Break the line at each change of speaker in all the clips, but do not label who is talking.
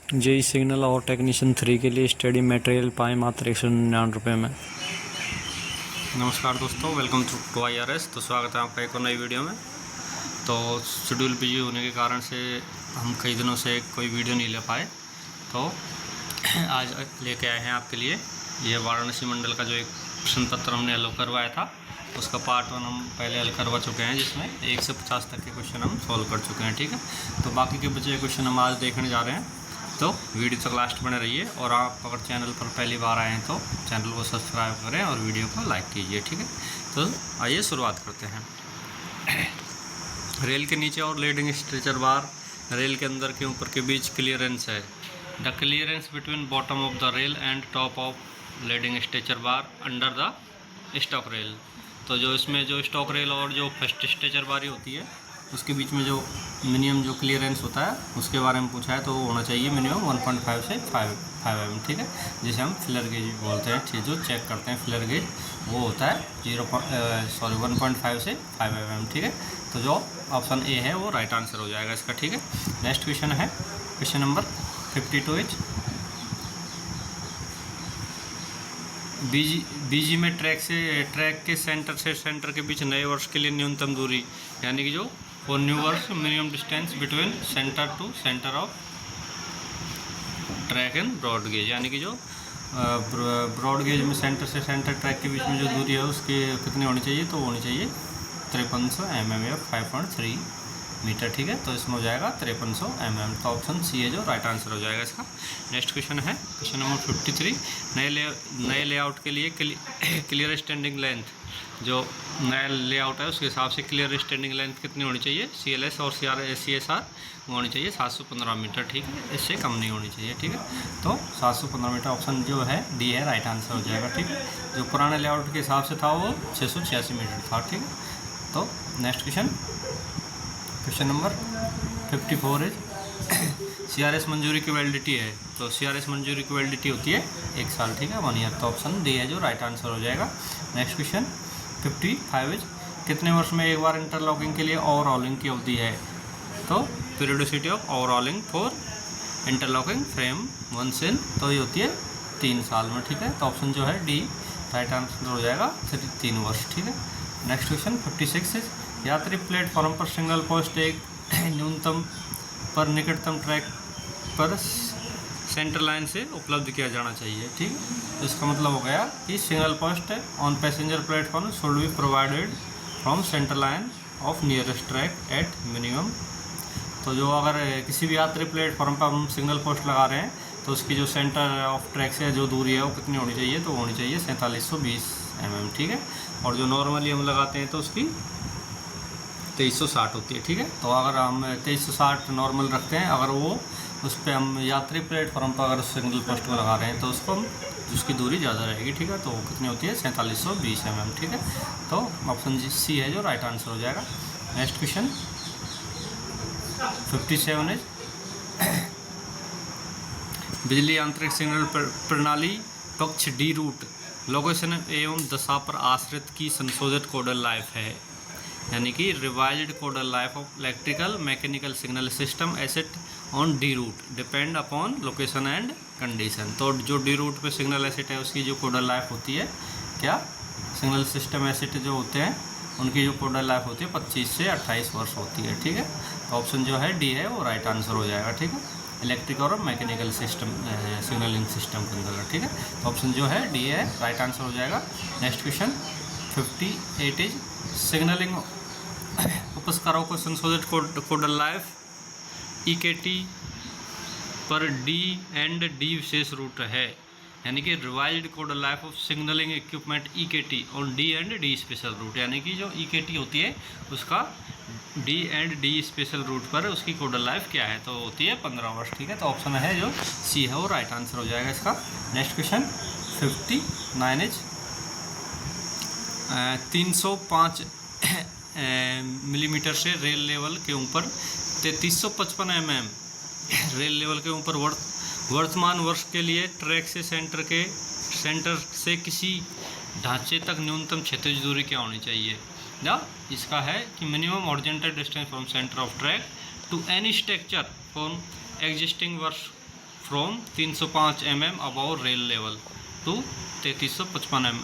JEE signal और technician 3 के लिए स्टडी मटेरियल पाएँ मात्र 199 रुपये में।
नमस्कार दोस्तों, वेलकम टू IRS। तो स्वागत है आपका एक और नई वीडियो में। तो शेड्यूल बिजी होने के कारण से हम कई दिनों से कोई वीडियो नहीं ले पाए, तो आज लेके आए हैं आपके लिए ये वाराणसी मंडल का जो एक प्रश्न पत्र हमने हल करवाया था, उसका पार्ट 1 हम पहले हल करवा चुके हैं, जिसमें 1 से 50 तक के क्वेश्चन हम सॉल्व कर चुके हैं। ठीक है, तो बाकी के बचे क्वेश्चन हम आज देखने जा रहे हैं, तो वीडियो तक लास्ट बने रहिए। और आप अगर चैनल पर पहली बार आए हैं तो चैनल को सब्सक्राइब करें और वीडियो को लाइक कीजिए। ठीक है, तो आइए शुरुआत करते हैं। रेल के नीचे और लीडिंग स्ट्रेचर बार रेल के अंदर के ऊपर के बीच क्लियरेंस है। The clearance between bottom of the rail and top of leading stretcher bar under the stock rail. तो जो इसमें जो स्टॉक रेल और जो फर्स्ट स्ट्रेचर बारी होती है, उसके बीच में जो मिनिमम जो क्लियरेंस होता है उसके बारे में पूछा है, तो वो होना चाहिए मिनिमम 1.5 से 5 mm। ठीक है, जिसे हम फिलर गेज बोलते हैं। ठीक, जो चेक करते हैं फिलर गेज, वो होता है 1.5 से 5 mm। ठीक है, तो जो ऑप्शन ए है वो राइट आंसर हो जाएगा इसका। ठीक है, नेक्स्ट क्वेश्चन है क्वेश्चन नंबर 52H। बीजी में ट्रैक के सेंटर से सेंटर के बीच नए वर्ष के लिए न्यूनतम दूरी, यानी कि जो फॉर न्यू वर्ष minimum distance between centre to centre of track and broad gauge, यानी कि जो ब्रॉड गेज में सेंटर से सेंटर ट्रैक के बीच में जो दूरी है उसकी कितनी होनी चाहिए, तो होनी चाहिए 5300 mm या 5.3 मीटर। ठीक है, तो इसमें हो जाएगा 5300 mm। तो ऑप्शन सी है जो राइट आंसर हो जाएगा इसका। नेक्स्ट क्वेश्चन है क्वेश्चन नंबर 53। नए लेआउट के लिए क्लियर स्टैंडिंग लेंथ, जो नया लेआउट है उसके हिसाब से क्लियर स्टैंडिंग लेंथ कितनी होनी चाहिए, CLS और CSR वो होनी चाहिए 715 मीटर। ठीक है, इससे कम नहीं होनी चाहिए। ठीक है, तो 715 मीटर ऑप्शन जो है डी है राइट आंसर हो जाएगा। ठीक है, जो पुराने लेआउट के हिसाब से था वो 686 मीटर था। ठीक है, तो नेक्स्ट क्वेश्चन नंबर 54 है। CRS मंजूरी की वैलिडिटी है, तो CRS मंजूरी की वैलिडिटी होती है 1 साल। ठीक है, 1 ईयर। तो ऑप्शन डी है जो राइट आंसर हो जाएगा। नेक्स्ट क्वेश्चन 55 है। कितने वर्ष में एक बार इंटरलॉकिंग के लिए ओवरऑलिंग की अवधि है, तो periodicity of overhauling for interlocking frame once in, तो ये होती है 3 साल में। ठीक है, तो ऑप्शन जो है डी राइट आंसर हो जाएगा 3 वर्ष। ठीक है, नेक्स्ट क्वेश्चन 56 है। यात्री प्लेटफॉर्म पर सिंगल पोस्ट एक न्यूनतम पर निकटतम ट्रैक पर सेंटर लाइन से उपलब्ध किया जाना चाहिए। ठीक है, इसका मतलब हो गया कि single post on passenger platform should be provided from centre line of nearest track at minimum. तो जो अगर किसी भी यात्री प्लेटफॉर्म पर हम सिंगल पोस्ट लगा रहे हैं, तो उसकी जो सेंटर ऑफ ट्रैक से जो दूरी है वो कितनी होनी चाहिए, तो होनी चाहिए 4720 mm। ठीक है, और जो नॉर्मली हम लगाते हैं तो उसकी 2360 होती है। ठीक है, तो अगर हम 2360 नॉर्मल रखते हैं, अगर वो उस पर हम यात्री प्लेटफॉर्म पर अगर सिंगल पोस्ट को लगा रहे हैं तो उसको उसकी दूरी ज़्यादा रहेगी। ठीक है, तो वो कितनी होती है 4720 mm। ठीक है, तो ऑप्शन सी है जो राइट आंसर हो जाएगा। नेक्स्ट क्वेश्चन 57 है। बिजली आंतरिक सिग्नल प्रणाली पक्ष डी रूट लोकेशन एवं दशा पर आश्रित की संशोधित कोडल लाइफ है, यानी कि revised codal life of electrical mechanical signal system asset on D route depend upon location and condition. तो जो डी रूट पे सिग्नल एसेट है उसकी जो कोडल लाइफ होती है, क्या सिग्नल सिस्टम एसेट जो होते हैं उनकी जो कोडल लाइफ होती है 25 से 28 वर्ष होती है। ठीक है, तो ऑप्शन जो है डी है वो राइट आंसर हो जाएगा। ठीक है, इलेक्ट्रिक और मैकेनिकल सिस्टम सिग्नलिंग सिस्टम के अंदर। ठीक है, तो ऑप्शन जो है डी है राइट आंसर हो जाएगा। नेक्स्ट क्वेश्चन 58 इज सिग्नलिंग उपस्कारों को संशोधित कोडल लाइफ EKT पर डी एंड डी विशेष रूट है, यानी कि revised codal life of signalling equipment EKT on D and D special route, यानी कि जो EKT होती है उसका D and D special route पर उसकी कोडल लाइफ क्या है, तो होती है 15 वर्ष। ठीक है, तो ऑप्शन है जो सी है वो राइट आंसर हो जाएगा इसका। नेक्स्ट क्वेश्चन 59 इज 305 मिलीमीटर से रेल लेवल के ऊपर 3355 mm रेल लेवल के ऊपर वर्तमान वर्ष के लिए ट्रैक से सेंटर से किसी ढांचे तक न्यूनतम क्षैतिज दूरी क्या होनी चाहिए। ना इसका है कि minimum horizontal distance from centre of track to any structure from existing वर्ष from 305 mm above rail level to 3355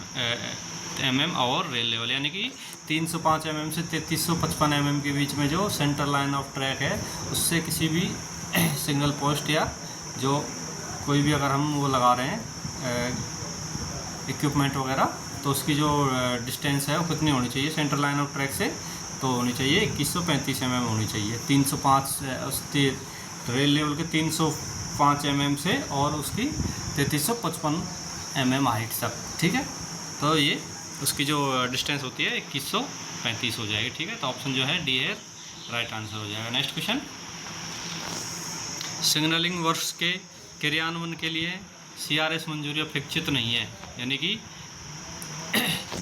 mm above rail level, यानी कि 305 mm से 3355 mm के बीच में जो सेंटर लाइन ऑफ ट्रैक है उससे किसी भी सिग्नल पोस्ट या जो कोई भी अगर हम वो लगा रहे हैं इक्विपमेंट वगैरह, तो उसकी जो डिस्टेंस है वो कितनी होनी चाहिए सेंटर लाइन ऑफ ट्रैक से, तो होनी चाहिए 2135 mm होनी चाहिए। 305 उसके रेल लेवल के 305 mm से और उसकी 3355 mm हाइट तक, ठीक है। तो ये उसकी जो डिस्टेंस होती है 2135 हो जाएगी, ठीक है। तो ऑप्शन जो है डी है राइट आंसर हो जाएगा। नेक्स्ट क्वेश्चन, सिग्नलिंग वर्क्स के क्रियान्वयन के लिए CRS मंजूरी अपेक्षित नहीं है, यानी कि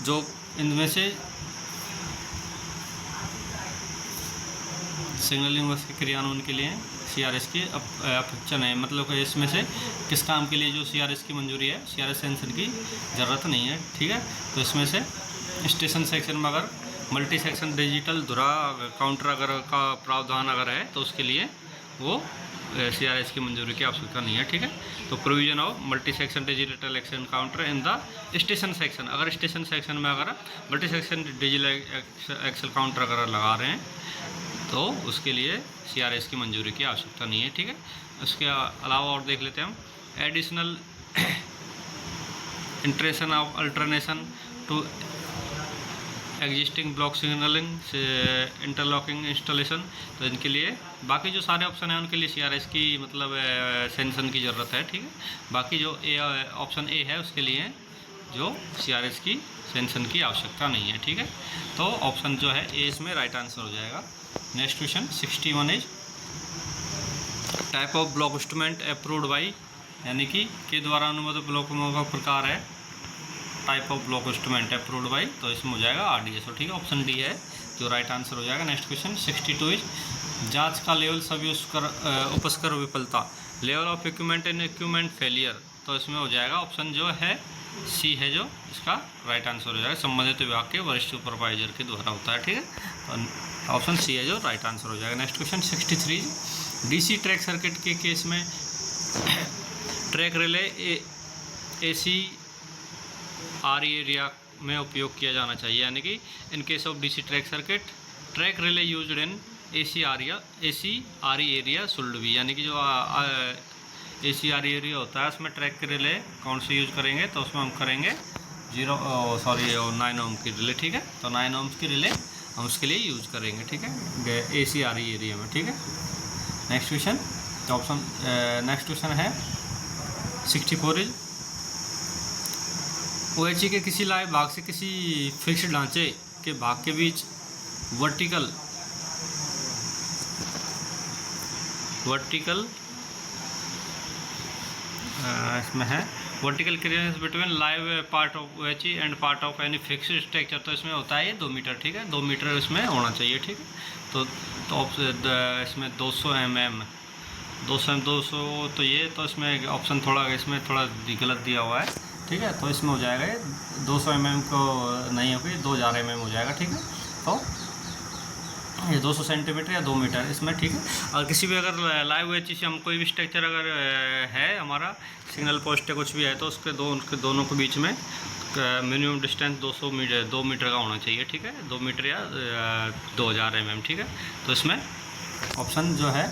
जो इनमें से सिग्नलिंग वर्क्स के क्रियान्वयन के लिए CRS की अपेक्षा है, मतलब कि इसमें से किस काम के लिए जो CRS की मंजूरी है, CRS सेंसर की ज़रूरत नहीं है, ठीक है। तो इसमें से स्टेशन सेक्शन में अगर मल्टी सेक्शन डिजिटल धुरा काउंटर अगर का प्रावधान अगर है तो उसके लिए वो CRS की मंजूरी की आवश्यकता नहीं है, ठीक है। तो provision of multi section digital action counter in the station section, अगर स्टेशन सेक्शन में अगर multi section digital axle counter अगर लगा रहे हैं तो उसके लिए CRS की मंजूरी की आवश्यकता नहीं है, ठीक है। उसके अलावा और देख लेते हैं हम, एडिशनल इंट्रेशन of alternation to existing block signalling से इंटरलॉकिंग इंस्टॉलेशन, तो इनके लिए बाकी जो सारे ऑप्शन हैं उनके लिए CRS की मतलब सेंसन की ज़रूरत है, ठीक है। बाकी जो ऑप्शन ए है उसके लिए जो CRS की सेंसन की आवश्यकता नहीं है, ठीक है। तो ऑप्शन जो है ए इसमें राइट आंसर हो जाएगा। Next question 61 is type of block instrument approved by, यानी कि के द्वारा अनुमोदित ब्लॉकों का प्रकार है type of block instrument approved by, तो इसमें हो जाएगा RDSO, ठीक है। ऑप्शन डी है जो राइट आंसर हो जाएगा। नेक्स्ट क्वेश्चन 62 इज जांच का लेवल सभी उपस्कर विफलता, level of equipment and equipment failure, तो इसमें हो जाएगा ऑप्शन जो है सी है जो इसका राइट आंसर हो जाएगा, संबंधित विभाग के वरिष्ठ सुपरवाइजर के द्वारा होता है, ठीक है। तो ऑप्शन सी है जो राइट आंसर हो जाएगा। Next question 63 DC track circuit के केस में ट्रैक रिले ACRE एरिया में उपयोग किया जाना चाहिए, यानी कि in case of DC track circuit track relay used in ACRE area should be, यानी कि जो ACRE एरिया होता है उसमें ट्रैक के रिले कौन से यूज करेंगे, तो उसमें हम करेंगे 9 ओम की रिले, ठीक है। तो 9 ओम्स की रिले हम उसके लिए यूज करेंगे, ठीक है, ACRE एरिया में, ठीक है। नेक्स्ट क्वेश्चन, तो ऑप्शन नेक्स्ट क्वेश्चन है 64 इज OHE के किसी लाइव भाग से किसी फिक्स्ड ढांचे के भाग के बीच वर्टिकल इसमें है vertical clearance between live part of OHE and part of any fixed structure, तो इसमें होता है ये 2 मीटर, ठीक है। 2 मीटर इसमें होना चाहिए, ठीक है। तो इसमें 200 mm 200 तो ये तो इसमें ऑप्शन थोड़ा इसमें थोड़ा गलत दिया हुआ है, ठीक है। तो इसमें हो जाएगा ये 200 mm को नहीं होगी 2000 mm हो जाएगा, ठीक है। तो ये 200 सेंटीमीटर या 2 मीटर इसमें, ठीक है। और किसी भी अगर लाइव OHE से हम कोई भी स्ट्रक्चर अगर है हमारा सिग्नल पोस्ट या कुछ भी है तो उसके दोनों के बीच में मिनिमम डिस्टेंस 2 मीटर का होना चाहिए, ठीक है। 2 मीटर या 2000 mm, ठीक है। तो इसमें ऑप्शन जो है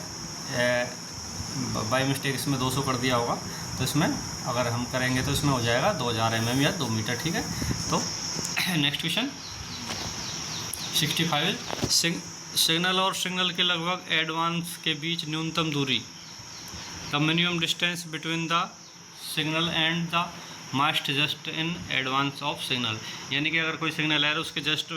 बाई मिस्टेक इसमें 200 कर दिया होगा, तो इसमें अगर हम करेंगे तो इसमें हो जाएगा 2000 mm या 2 मीटर, ठीक है। तो नेक्स्ट क्वेश्चन 65 सिग्नल और सिग्नल के लगभग एडवांस के बीच न्यूनतम दूरी, the minimum distance between the signal and the mast just in advance of signal, यानी कि अगर कोई सिग्नल है उसके जस्ट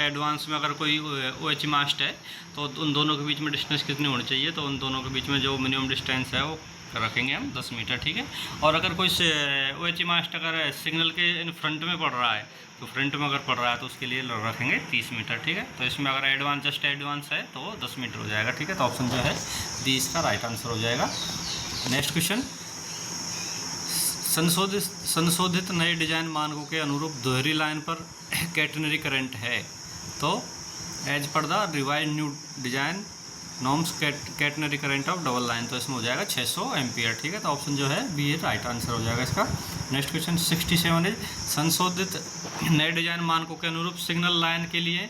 एडवांस में अगर कोई OHE मास्ट है तो उन दोनों के बीच में डिस्टेंस कितनी होनी चाहिए, तो उन दोनों के बीच में जो मिनिमम डिस्टेंस है वो रखेंगे हम 10 मीटर, ठीक है। और अगर कोई OHE मास्ट अगर सिग्नल के इन फ्रंट में पड़ रहा है तो फ्रंट में अगर पड़ रहा है तो उसके लिए रखेंगे 30 मीटर, ठीक है। तो इसमें अगर एडवांस जस्ट एडवांस है तो 10 मीटर हो जाएगा, ठीक है। तो ऑप्शन जो है डी इसका राइट आंसर हो जाएगा। नेक्स्ट क्वेश्चन संशोधित नए डिजाइन मानकों के अनुरूप दोहरी लाइन पर कैटेनरी करंट है, तो as per the revise new design norms catenary current of double line, तो इसमें हो जाएगा 600 एम्पियर। ठीक है, तो ऑप्शन जो है बी है राइट आंसर हो जाएगा इसका। नेक्स्ट क्वेश्चन 67 है, संशोधित नए डिजाइन मानकों के अनुरूप सिग्नल लाइन के लिए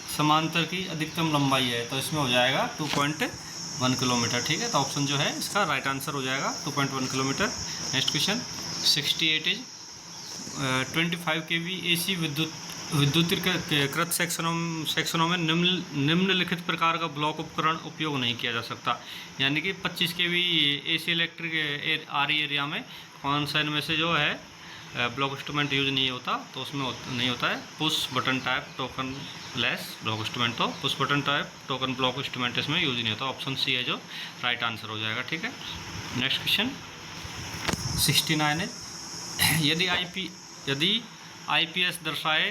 समांतर की अधिकतम लंबाई है, तो इसमें हो जाएगा 2.1 किलोमीटर। ठीक है, तो ऑप्शन जो है इसका राइट आंसर हो जाएगा 2.1 kilometre. Next question 68 is 25 kV AC विद्युतीकृत सेक्शनों में निम्नलिखित प्रकार का ब्लॉक उपकरण उपयोग नहीं किया जा सकता। यानी कि 25 kV AC इलेक्ट्रिक आरई एरिया में कौन सा इनमें से जो है ब्लॉक इंस्ट्रूमेंट यूज नहीं होता, तो उसमें नहीं होता है push button type tokenless block instrument. तो push button type token block instrument इसमें यूज नहीं होता, ऑप्शन सी है जो राइट आंसर हो जाएगा। ठीक है, नेक्स्ट क्वेश्चन 69 है, यदि IPS दर्शाए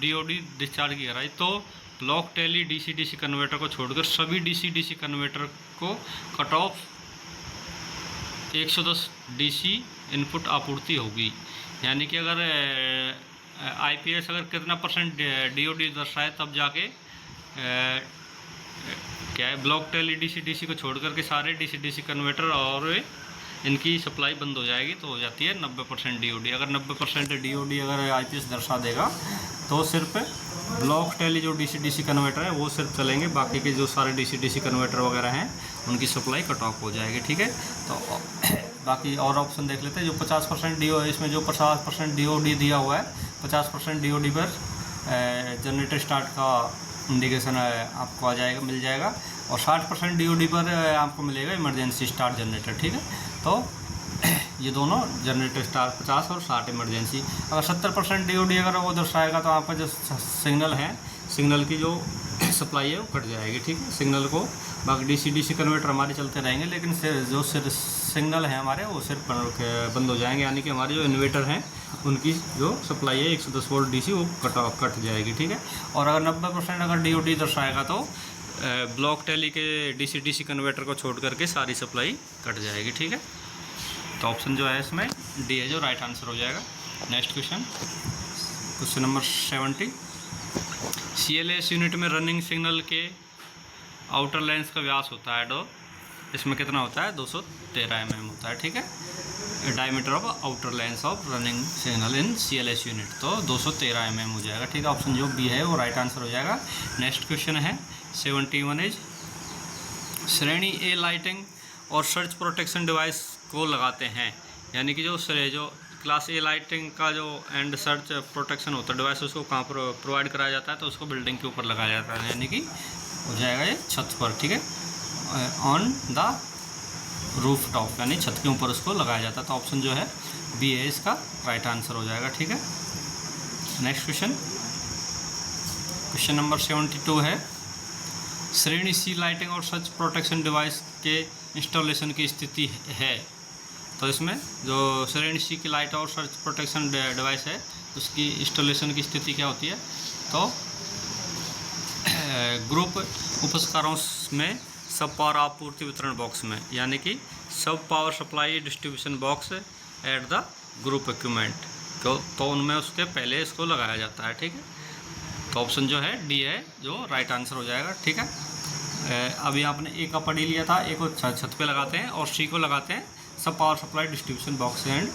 DOD डिस्चार्ज की गहराई, तो ब्लॉक टेली DC-DC कन्वर्टर को छोड़कर सभी DC-DC कन्वर्टर को कट ऑफ 110 DC इनपुट आपूर्ति होगी। यानी कि अगर IPS अगर कितना % DOD दर्शाए तब जाके क्या है ब्लॉक टेली DC-DC को छोड़ करके सारे DC-DC कन्वर्टर और इनकी सप्लाई बंद हो जाएगी, तो हो जाती है 90% DOD। अगर 90% DOD अगर IPS दर्शा देगा तो सिर्फ ब्लॉक टेली जो DC-DC कन्वर्टर है वो सिर्फ चलेंगे, बाकी के जो सारे DC-DC कन्वर्टर वगैरह हैं उनकी सप्लाई कट ऑफ हो जाएगी। ठीक है, तो बाकी और ऑप्शन देख लेते हैं। जो 50% DOD, इसमें जो 50% DOD दिया हुआ है, 50% DOD पर जनरेटर स्टार्ट का इंडिकेशन आपको आ जाएगा, मिल जाएगा, और 60% DOD पर आपको मिलेगा इमरजेंसी स्टार्ट जनरेटर। ठीक है, तो ये दोनों जनरेटर स्टार्ट 50 और 60 इमरजेंसी। अगर 70% DOD अगर वो दर्शाएगा तो आपका जो सिग्नल है, सिग्नल की जो सप्लाई है वो कट जाएगी। ठीक है, सिग्नल को बाकी DC-DC कन्वर्टर हमारे चलते रहेंगे, लेकिन जो सिग्नल है हमारे वो सिर्फ बंद हो जाएंगे। यानी कि हमारे जो इन्वर्टर हैं उनकी जो सप्लाई है 110 वोल्ट DC वो कट जाएगी। ठीक है, और अगर 90% अगर DOD दर्शाएगा तो ब्लॉक टेली के DC-DC कन्वर्टर को छोड़ करके सारी सप्लाई कट जाएगी। ठीक है, तो ऑप्शन जो है इसमें डी है जो राइट आंसर हो जाएगा। Next question number 70, CLS unit में रनिंग सिग्नल के आउटर लेंस का व्यास होता है डो, इसमें कितना होता है 213 mm होता है। ठीक है, diameter of outer lens of running signal in CLS unit, तो 213 mm हो जाएगा। ठीक है, ऑप्शन जो बी है वो राइट आंसर हो जाएगा। नेक्स्ट क्वेश्चन है 71 इज श्रेणी ए लाइटिंग और सर्च प्रोटेक्शन डिवाइस को लगाते हैं। यानी कि जो क्लास ए लाइटिंग का जो एंड सर्च प्रोटेक्शन होता है डिवाइस, उसको कहाँ पर प्रोवाइड कराया जाता है, तो उसको बिल्डिंग के ऊपर लगाया जाता है, यानी कि हो जाएगा ये छत पर। ठीक है, ऑन द रूफ टॉप, यानी छत के ऊपर उसको लगाया जाता है, तो ऑप्शन जो है बी है इसका राइट आंसर हो जाएगा। ठीक है, नेक्स्ट क्वेश्चन नंबर 72 है, श्रेणी सी लाइटिंग और सर्च प्रोटेक्शन डिवाइस के इंस्टॉलेशन की स्थिति है। तो इसमें जो श्रेणी सी की लाइट और सर्च प्रोटेक्शन डिवाइस है उसकी इंस्टॉलेशन की स्थिति क्या होती है, तो ग्रुप उपस्कारों में सब पावर आपूर्ति वितरण बॉक्स में, यानी कि सब power supply distribution box at the group equipment, तो उनमें उसके पहले इसको लगाया जाता है। ठीक है, तो ऑप्शन जो है डी है जो राइट आंसर हो जाएगा। ठीक है, अभी आपने ए का पढ़ी लिया था, ए को छत पे लगाते हैं और सी को लगाते हैं सब power supply distribution box and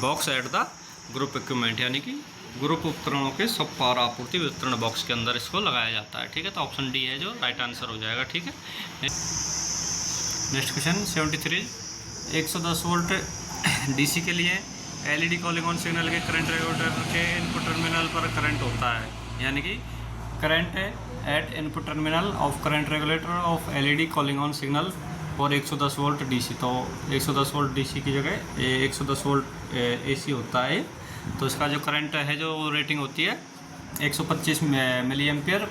box at the group equipment, यानी कि ग्रुप उपकरणों के सब पावर आपूर्ति वितरण बॉक्स के अंदर इसको लगाया जाता है। ठीक है, तो ऑप्शन डी है जो राइट आंसर हो जाएगा। ठीक है, नेक्स्ट क्वेश्चन 73, 110 वोल्ट DC के लिए LED कॉलिंग ऑन सिग्नल के करंट रेगुलेटर के इनपुट टर्मिनल पर करंट होता है, यानी कि current eight input terminal of current regulator of LED calling on signal और 110 वोल्ट DC, तो 110 वोल्ट DC की जगह 110 वोल्ट AC होता है। तो इसका जो करंट है जो रेटिंग होती है 125 मिली एम्पियर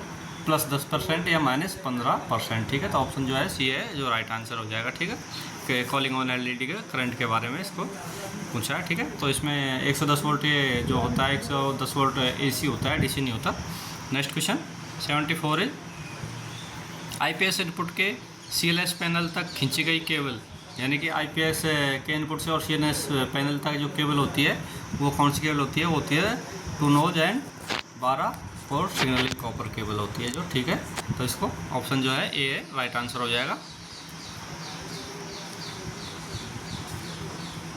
प्लस 10% या माइनस 15%। ठीक है, तो ऑप्शन जो है सी है जो राइट आंसर हो जाएगा। ठीक है, कि कॉलिंग ऑन LED के करंट के बारे में इसको पूछा है। ठीक है, तो इसमें 110 वोल्ट ये जो होता है 110 वोल्ट AC होता है, DC नहीं होता। नेक्स्ट क्वेश्चन 74 है, IPS इनपुट के CLS पैनल तक खींची गई केबल, यानी कि IPS के इनपुट से और CLS पैनल तक जो केबल होती है वो कौन सी केबल होती है, वो होती है 2 nos and 12 for signalling copper cable होती है जो, ठीक है। तो इसको ऑप्शन जो है ए राइट आंसर हो जाएगा।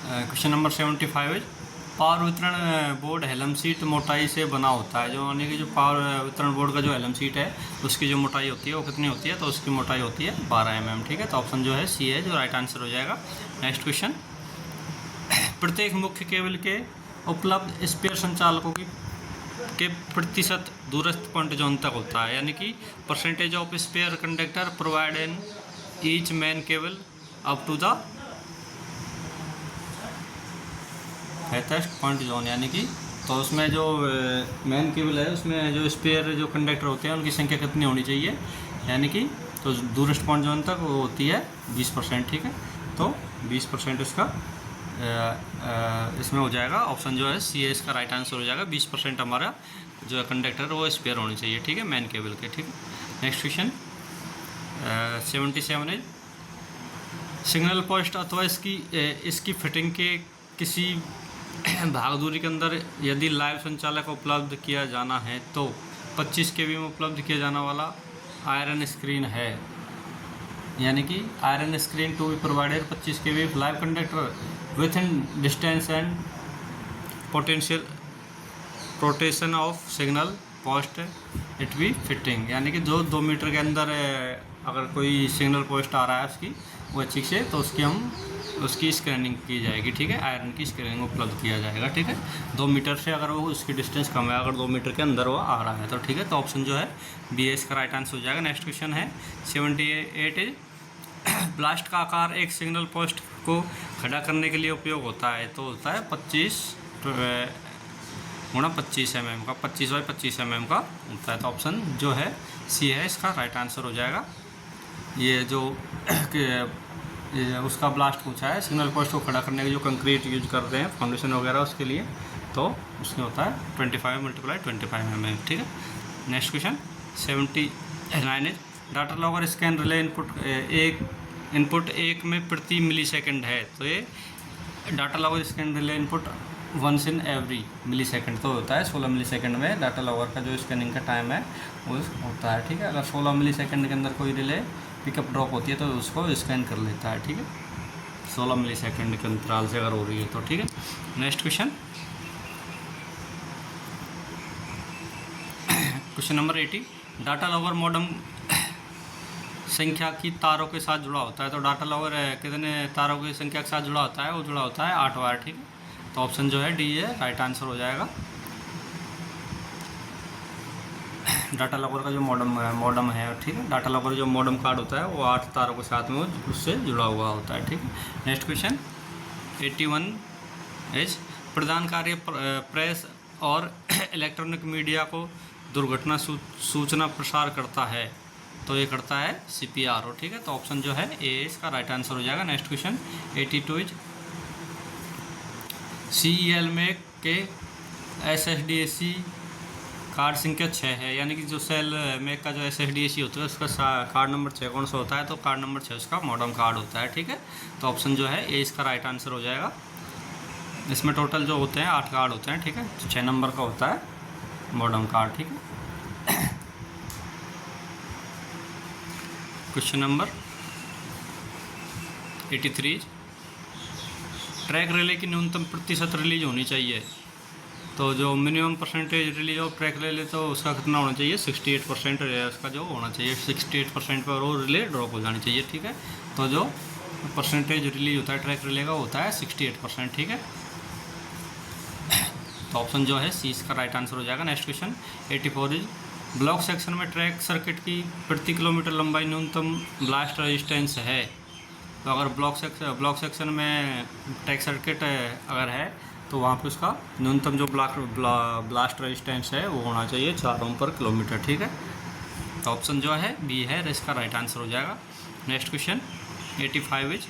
क्वेश्चन नंबर 75 है, पावर वितरण बोर्ड हेलम सीट मोटाई से बना होता है, जो यानी कि जो पावर वितरण बोर्ड का जो हेलम सीट है उसकी जो मोटाई होती है वो कितनी होती है, तो उसकी मोटाई होती है 12 mm, ठीक है। तो ऑप्शन जो है सी है जो राइट आंसर हो जाएगा। नेक्स्ट क्वेश्चन, प्रत्येक मुख्य केबल के उपलब्ध स्पेयर संचालकों के प्रतिशत दूरस्थ पॉइंट जोन तक होता है, यानी कि percentage of spare conductor provide in each main cable up to the highest point zone, यानी कि तो उसमें जो मेन केबल है उसमें जो स्पेयर जो कंडक्टर होते हैं उनकी संख्या कितनी होनी चाहिए, यानी कि तो दूरस्थ पॉइंट जोन तक वो होती है 20%, ठीक है। तो 20% इसका इसमें हो जाएगा। ऑप्शन जो है सी है इसका राइट आंसर हो जाएगा। 20% हमारा जो है कंडक्टर वो स्पेयर होनी चाहिए, ठीक है, मेन केबल के, ठीक है। नेक्स्ट क्वेश्चन 77 है, सिग्नल पोस्ट अथवा इसकी फिटिंग के किसी भाग दूरी के अंदर यदि लाइव संचालक उपलब्ध किया जाना है तो 25 kV में उपलब्ध किया जाने वाला आयरन स्क्रीन है, यानी कि iron screen to be provided 25 kV live conductor within distance and potential rotation of signal post it be fitting, यानी कि जो 2 मीटर के अंदर अगर कोई सिग्नल पोस्ट आ रहा है उसकी वो अच्छी से, तो उसकी स्क्रीनिंग की जाएगी, ठीक है, आयरन की स्क्रीनिंग उपलब्ध किया जाएगा, ठीक है। 2 मीटर से अगर वो उसकी डिस्टेंस कम है, अगर 2 मीटर के अंदर वो आ रहा है तो, ठीक है। तो ऑप्शन जो है बी इसका राइट आंसर हो जाएगा। नेक्स्ट क्वेश्चन है 78 इज, ब्लास्ट का आकार एक सिग्नल पोस्ट को खड़ा करने के लिए उपयोग होता है, तो होता है 25 गुणा 25 mm का, 25 बाई 25 mm का होता है। तो ऑप्शन जो है सी है इसका राइट आंसर हो जाएगा। ये जो उसका ब्लास्ट पूछा है सिग्नल पोस्ट को खड़ा करने के जो कंक्रीट यूज करते हैं फाउंडेशन वगैरह उसके लिए, तो उसमें होता है 25 × 25 mm, ठीक है। Next question 79 is, data logger scan relay input 1 में प्रति मिली सेकेंड है, तो ये data logger scan relay input once in every millisecond, तो होता है 16 मिली सेकेंड में डाटा लॉगर का जो स्कैनिंग का टाइम है वो होता है, ठीक है। अगर 16 मिली सेकेंड के अंदर कोई रिले पिकअप ड्रॉप होती है तो उसको स्कैन कर लेता है, ठीक है, 16 मिली सेकेंड के अंतराल से अगर हो रही है तो, ठीक है। Next question question number 80, data logger modem संख्या की तारों के साथ जुड़ा होता है, तो डाटा लॉगर कितने तारों की संख्या के साथ जुड़ा होता है, वो जुड़ा होता है 8 बार, ठीक है। तो ऑप्शन जो है डी है राइट आंसर हो जाएगा। डाटा लॉगर का जो मॉडम है, ठीक है, डाटा लॉगर जो मॉडम कार्ड होता है वो 8 तारों के साथ में उससे जुड़ा हुआ होता है, ठीक है। नेक्स्ट क्वेश्चन 81 इज, प्रदान कार्य प्रेस और इलेक्ट्रॉनिक मीडिया को दुर्घटना सूचना प्रसार करता है, तो ये करता है CPRO, ठीक है। तो ऑप्शन जो है ए इसका राइट आंसर हो जाएगा। नेक्स्ट क्वेश्चन 82 इज, CEL में के SSDAC कार्ड संख्या 6 है, यानी कि जो सेल मेक का जो SSDAC होता है उसका कार्ड नंबर 6 कौन सा होता है, तो कार्ड नंबर 6 उसका मॉडम कार्ड होता है, ठीक है। तो ऑप्शन जो है ए इसका राइट आंसर हो जाएगा। इसमें टोटल जो होते हैं 8 कार्ड होते हैं, ठीक है, तो 6 नंबर का होता है मॉडम कार्ड, ठीक है। क्वेश्चन नंबर 83, ट्रैक रिले की न्यूनतम प्रतिशत रिलीज होनी चाहिए, तो जो minimum percentage release of track relay तो उसका कितना होना चाहिए, 68% उसका जो होना चाहिए 68% पर वो रिले ड्रॉप हो जानी चाहिए, ठीक है। तो जो परसेंटेज रिलीज होता है ट्रैक रिले का होता है 68%, ठीक है। तो ऑप्शन जो है सी इसका राइट आंसर हो जाएगा। Next question 84 is, block section में ट्रैक सर्किट की प्रति किलोमीटर लंबाई न्यूनतम ब्लास्ट रेजिस्टेंस है, तो अगर ब्लॉक सेक्शन में ट्रैक सर्किट अगर है तो वहाँ पे उसका न्यूनतम जो ब्लास्ट रेजिस्टेंस है वो होना चाहिए 4 ओम पर किलोमीटर, ठीक है। तो ऑप्शन जो है बी है इसका राइट आंसर हो जाएगा। Next question 85 is,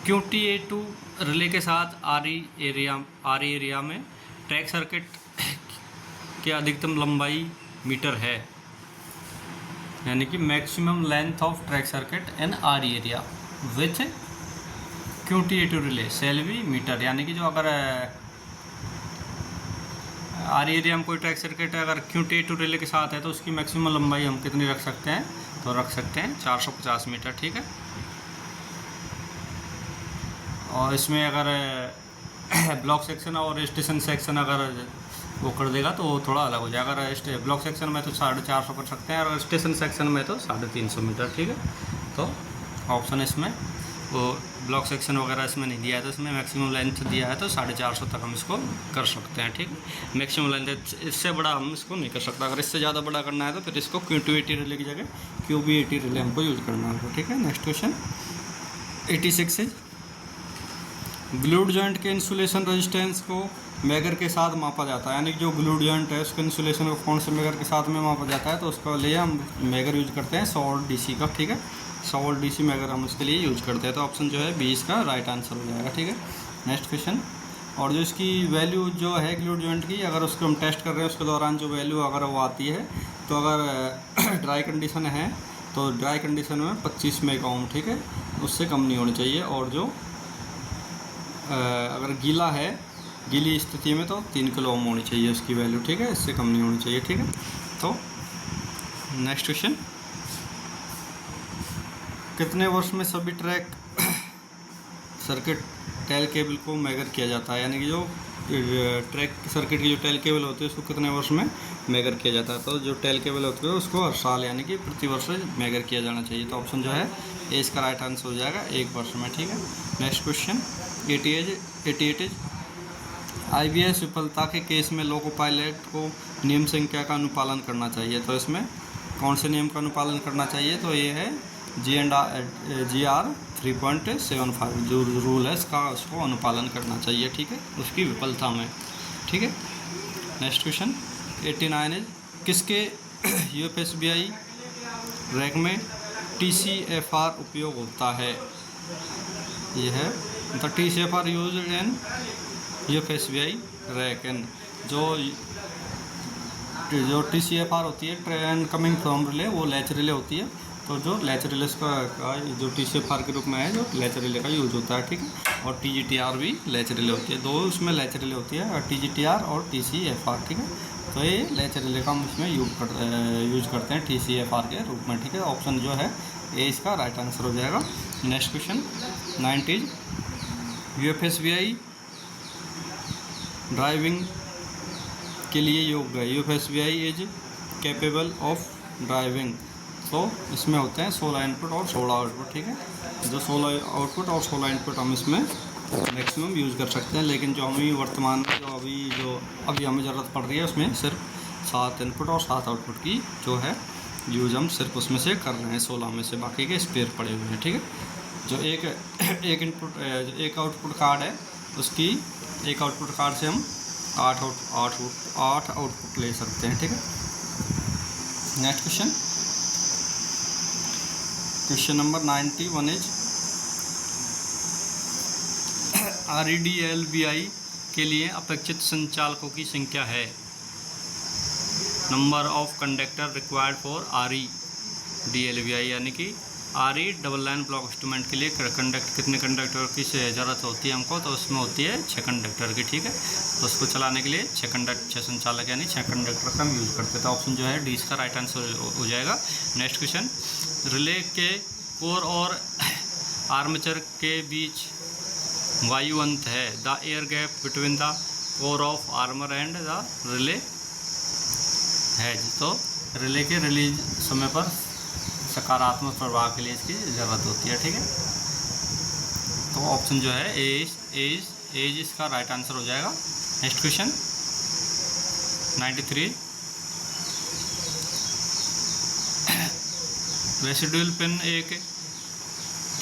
QTA2 relay के साथ RE एरिया में ट्रैक सर्किट की अधिकतम लंबाई मीटर है, यानी कि maximum length of track circuit in RE area with QTA2 relay shall be metre, यानी कि जो अगर आर एरिया हम कोई ट्रैक सर्किट अगर Q2 रिले के साथ है तो उसकी मैक्सिमम लंबाई हम कितनी रख सकते हैं, तो रख सकते हैं 450 मीटर, ठीक है। और इसमें अगर ब्लॉक सेक्शन और स्टेशन सेक्शन अगर वो कर देगा तो वो थोड़ा अलग हो जाएगा। अगर ब्लॉक सेक्शन में तो 450 कर सकते हैं और स्टेशन सेक्शन में तो 350 मीटर, ठीक है। तो ऑप्शन इसमें वो ब्लॉक सेक्शन वगैरह इसमें नहीं दिया है, तो इसमें मैक्सिमम लेंथ दिया है तो 450 तक हम इसको कर सकते हैं, ठीक है। मैक्सिमम लेंथ, इससे बड़ा हम इसको नहीं कर सकते। अगर इससे ज़्यादा बड़ा करना है तो फिर इसको Q280 रिले की जगह QB80 रिले हमको यूज़ करना होगा, ठीक है। Next question 86 is glued joint के इंसुलेशन रेजिस्टेंस को मेगर के साथ मापा जाता है, यानी कि जो ग्लूड जॉइंट है उसके इंसुलेशन को कौन से मेगर के साथ में मापा जाता है, तो उसके लिए हम मेगर यूज करते हैं 100 वोल्ट DC का, ठीक है। 100 वोल्ट DC मेगर हम उसके लिए यूज करते हैं, तो ऑप्शन जो है 20 का राइट आंसर हो जाएगा, ठीक है। नेक्स्ट क्वेश्चन, और जो इसकी वैल्यू जो है ग्लूड जॉइंट की, अगर उसको हम टेस्ट कर रहे हैं उसके दौरान जो वैल्यू अगर वो आती है, तो अगर ड्राई कंडीशन है तो ड्राई कंडीशन में 25 मेगा ओम, ठीक है, उससे कम नहीं होनी चाहिए। और जो अगर गीला है, गीली स्थिति में तो 3 किलो ओम होनी चाहिए उसकी वैल्यू, ठीक है, इससे कम नहीं होनी चाहिए, ठीक है। तो नेक्स्ट क्वेश्चन, कितने वर्ष में सभी ट्रैक सर्किट टेल केबल को मेगर किया जाता है, यानी कि जो ट्रैक सर्किट की जो टेल केबल होती है उसको कितने वर्ष में मेगर किया जाता है, तो जो टेल केबल होती है उसको हर साल यानी कि प्रति वर्ष मेगर किया जाना चाहिए, तो ऑप्शन जो है ए इसका राइट आंसर हो जाएगा 1 वर्ष में, ठीक है। नेक्स्ट क्वेश्चन 88 इज IBS विफलता के केस में लोको पायलट को नियम संख्या का अनुपालन करना चाहिए, तो इसमें कौन से नियम का अनुपालन करना चाहिए, तो ये है GR 3.75 जो रूल है इसका, उसको अनुपालन करना चाहिए, ठीक है, उसकी विफलता में, ठीक है। नेक्स्ट क्वेश्चन 89 है किसके UFSBI रैक में TCFR उपयोग होता है, ये है the TCFR use in UFSBI rack एन, जो TCFR होती है ट्रेन कमिंग फ्रॉम रिले, वो लैच रिले होती है, तो जो लैच रिले का जो TCFR के रूप में है जो लैच रिले का यूज होता है, ठीक है। और TGTR भी लैच रिले होती है, दो उसमें लैच रिले होती है, TGTR और TCFR, ठीक है। तो ये लैच रिले का हम इसमें यूज करते हैं TCFR के रूप में, ठीक है। ऑप्शन जो है ए इसका राइट आंसर हो जाएगा। नेक्स्ट क्वेश्चन 90 UFSBI ड्राइविंग के लिए योग्य है, UFSBI is capable of driving, तो इसमें होते हैं 16 इनपुट और 16 आउटपुट, ठीक है। जो 16 आउटपुट और 16 इनपुट हम इसमें मैक्सिमम यूज़ कर सकते हैं, लेकिन जो हमें वर्तमान में जो अभी हमें ज़रूरत पड़ रही है उसमें सिर्फ 7 इनपुट और 7 आउटपुट की जो है यूज़ हम सिर्फ उसमें से कर रहे हैं, 16 में से बाकी के स्पेयर पड़े हुए हैं, ठीक है। जो एक आउटपुट कार्ड है उसकी एक आउटपुट कार्ड से हम 8 आउटपुट ले सकते हैं, ठीक है। Next question number 91 is REDLVI के लिए अपेक्षित संचालकों की संख्या है, number of conductor required for REDLVI, यानी कि RE double line block instrument के लिए कितने कंडक्टर की ज़रूरत होती है हमको, तो उसमें होती है 6 कंडक्टर की, ठीक है। तो उसको चलाने के लिए 6 संचालक यानी 6 कंडक्टर का हम यूज़ करते हैं, तो ऑप्शन जो है डी इसका राइट आंसर हो जाएगा। नेक्स्ट क्वेश्चन, रिले के कोर और आर्मेचर के बीच वायु अंत है, the air gap between the core of armour and the relay है, तो रिले के रिलीज समय पर सकारात्मक प्रभाव के लिए इसकी ज़रूरत होती है, ठीक है। तो ऑप्शन जो है एज इसका राइट आंसर हो जाएगा। नेक्स्ट क्वेश्चन 93, रेसिडुअल पिन एक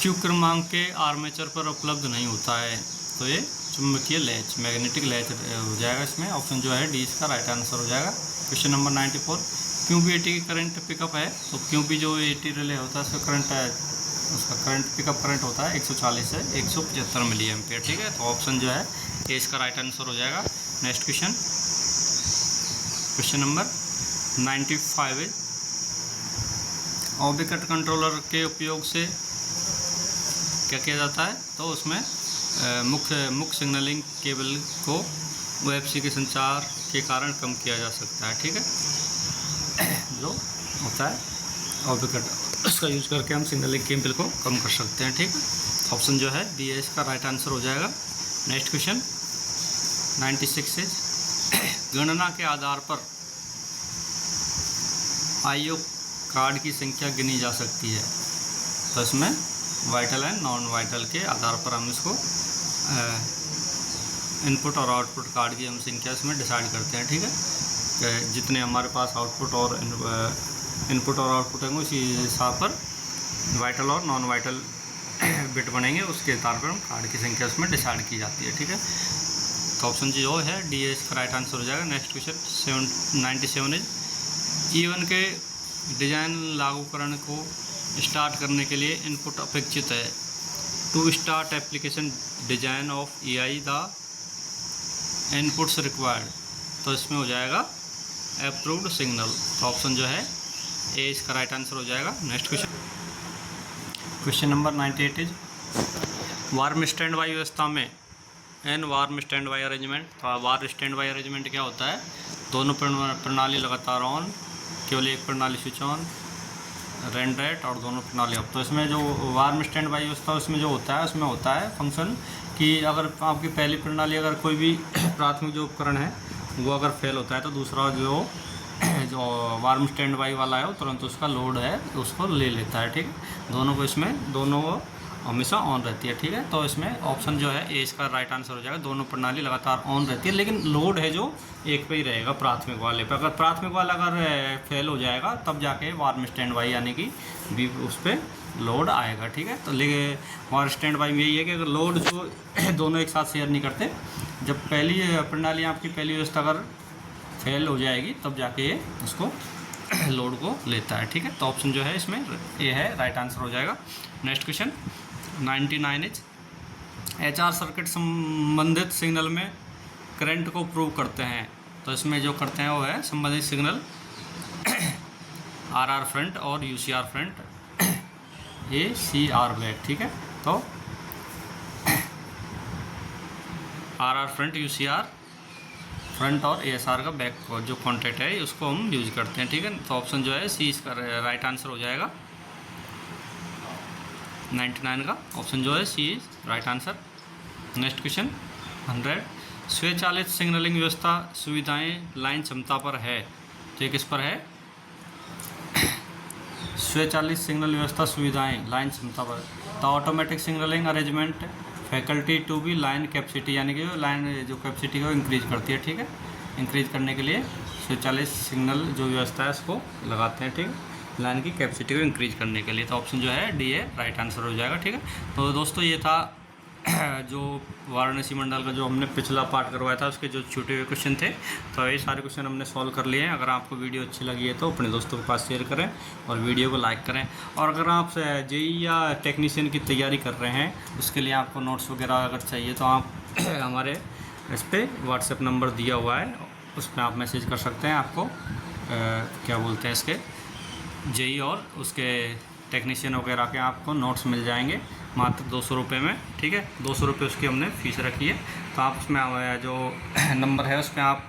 क्यू क्रमांक के आर्मेचर पर उपलब्ध नहीं होता है, तो ये चुंबकीय लैच मैग्नेटिक लैच हो जाएगा इसमें, ऑप्शन जो है डी इसका राइट आंसर हो जाएगा। क्वेश्चन नंबर 94, QB80 की करंट पिकअप है, तो QB जो 80 रिले होता है उसका करंट पिकअप करंट होता है 140 से 175 मिली एम्पियर, ठीक है। तो ऑप्शन जो है ए इसका राइट आंसर हो जाएगा। नेक्स्ट क्वेश्चन नंबर 95 है, ऑब्जेक्ट कंट्रोलर के उपयोग से क्या किया जाता है, तो उसमें मुख्य सिग्नलिंग केबल को वेब के संचार के कारण कम किया जा सकता है। ठीक है, जो होता है ऑब्जेक्ट उसका यूज करके हम सिग्नलिंग के बिल को कम कर सकते हैं। ठीक है, ऑप्शन जो है बी है इसका राइट आंसर हो जाएगा। नेक्स्ट क्वेश्चन 96 इज गणना के आधार पर आईओ कार्ड की संख्या गिनी जा सकती है। तो इसमें वाइटल एंड नॉन वाइटल के आधार पर हम इसको इनपुट और आउटपुट कार्ड की हम संख्या इसमें डिसाइड करते हैं। ठीक है, जितने हमारे पास आउटपुट और इनपुट और आउटपुट होंगे उसी हिसाब पर वाइटल और नॉन वाइटल बिट बनेंगे, उसके आधार पर हम कार्ड की संख्या उसमें डिसाइड की जाती है। ठीक है, तो ऑप्शन जो है डी है इसका राइट आंसर हो जाएगा। नेक्स्ट क्वेश्चन 97 इज ईवन के डिजाइन लागूकरण को स्टार्ट करने के लिए इनपुट अपेक्षित है। To start application design of EI the inputs required. तो इसमें हो जाएगा अप्रूव्ड सिग्नल। तो ऑप्शन जो है ए इसका राइट आंसर हो जाएगा। Next question number 98 is warm standby व्यवस्था में an warm standby arrangement. तो वार्म स्टैंड बाई अरेंजमेंट क्या होता है? दोनों प्रणाली लगातार ऑन, केवल एक प्रणाली स्विच ऑन, रेंड रेट और दोनों प्रणाली ऑफ। तो इसमें जो वार्म स्टैंड बाई व्यवस्था उसमें जो होता है उसमें होता है फंक्शन कि अगर आपकी पहली प्रणाली अगर कोई भी प्राथमिक जो उपकरण है वो अगर फेल होता है तो दूसरा जो वार्म स्टैंड बाई वाला है वो तुरंत उसका लोड है उसको ले लेता है। ठीक है, दोनों को इसमें दोनों हमेशा ऑन रहती है। ठीक है, तो इसमें ऑप्शन जो है ए इसका राइट आंसर हो जाएगा। दोनों प्रणाली लगातार ऑन रहती है लेकिन लोड है जो एक पे ही रहेगा प्राथमिक वाले पे। अगर प्राथमिक वाला अगर फेल हो जाएगा तब जाके वार्म स्टैंड बाई यानी कि भी उस पर लोड आएगा। ठीक है, तो लेकिन वार्म स्टैंड बाई में यही है कि अगर लोड जो दोनों एक साथ शेयर नहीं करते, जब पहली प्रणाली आपकी पहली व्यवस्था अगर फेल हो जाएगी तब जाके ये उसको लोड को लेता है। ठीक है, तो ऑप्शन जो है इसमें ए है, राइट आंसर हो जाएगा। Next question 99 is HR circuit संबंधित सिग्नल में करंट को प्रूव करते हैं। तो इसमें जो करते हैं वो है संबंधित सिग्नल RR फ्रंट और UCR फ्रंट, ACR बैक। ठीक है, तो RR फ्रंट, UCR फ्रंट और ASR का बैक जो कॉन्टैक्ट है उसको हम यूज करते हैं। ठीक है, तो ऑप्शन जो है सी इसका राइट आंसर हो जाएगा 99 का। ऑप्शन जो है C is right answer. Next question 100 स्वचालित सिग्नलिंग व्यवस्था सुविधाएं लाइन क्षमता पर है। तो ये किस पर है? स्वचालित सिग्नल व्यवस्था सुविधाएं लाइन क्षमता पर। तो automatic signalling arrangement faculty to be line capacity यानी कि लाइन जो कैपेसिटी को इंक्रीज करती है। ठीक है, इंक्रीज करने के लिए स्वचालित सिग्नल जो व्यवस्था है उसको लगाते हैं। ठीक है, लाइन की कैपेसिटी को इंक्रीज करने के लिए। तो ऑप्शन जो है डी है, राइट आंसर हो जाएगा। ठीक है, तो दोस्तों ये था जो वाराणसी मंडल का जो हमने पिछला पार्ट करवाया था उसके जो छूटे हुए क्वेश्चन थे। तो ये सारे क्वेश्चन हमने सॉल्व कर लिए हैं। अगर आपको वीडियो अच्छी लगी है तो अपने दोस्तों के पास शेयर करें और वीडियो को लाइक करें। और अगर आप जेई या टेक्नीशियन की तैयारी कर रहे हैं उसके लिए आपको नोट्स वगैरह अगर चाहिए तो आप हमारे इस पर व्हाट्सएप नंबर दिया हुआ है, उस पर आप मैसेज कर सकते हैं। आपको क्या बोलते हैं इसके जेई और उसके टेक्नीशियन वगैरह के आपको नोट्स मिल जाएंगे मात्र 200 रुपये में। ठीक है, 200 रुपये उसकी हमने फ़ीस रखी है। तो आप उसमें जो नंबर है उस पर आप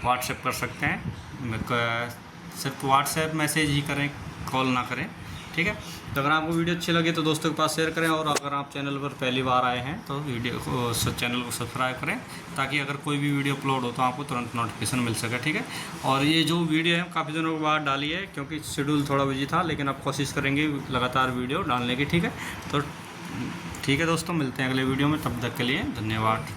व्हाट्सएप कर सकते हैं। सिर्फ व्हाट्सएप मैसेज ही करें, कॉल ना करें। ठीक है, तो अगर आपको वीडियो अच्छी लगे तो दोस्तों के पास शेयर करें। और अगर आप चैनल पर पहली बार आए हैं तो चैनल को सब्सक्राइब करें ताकि अगर कोई भी वीडियो अपलोड हो तो आपको तुरंत नोटिफिकेशन मिल सके। ठीक है, और ये जो वीडियो है काफ़ी दिनों के बाद डाली है क्योंकि शेड्यूल थोड़ा बिजी था, लेकिन अब कोशिश करेंगे लगातार वीडियो डालने की। ठीक है, तो ठीक है दोस्तों, मिलते हैं अगले वीडियो में। तब तक के लिए धन्यवाद।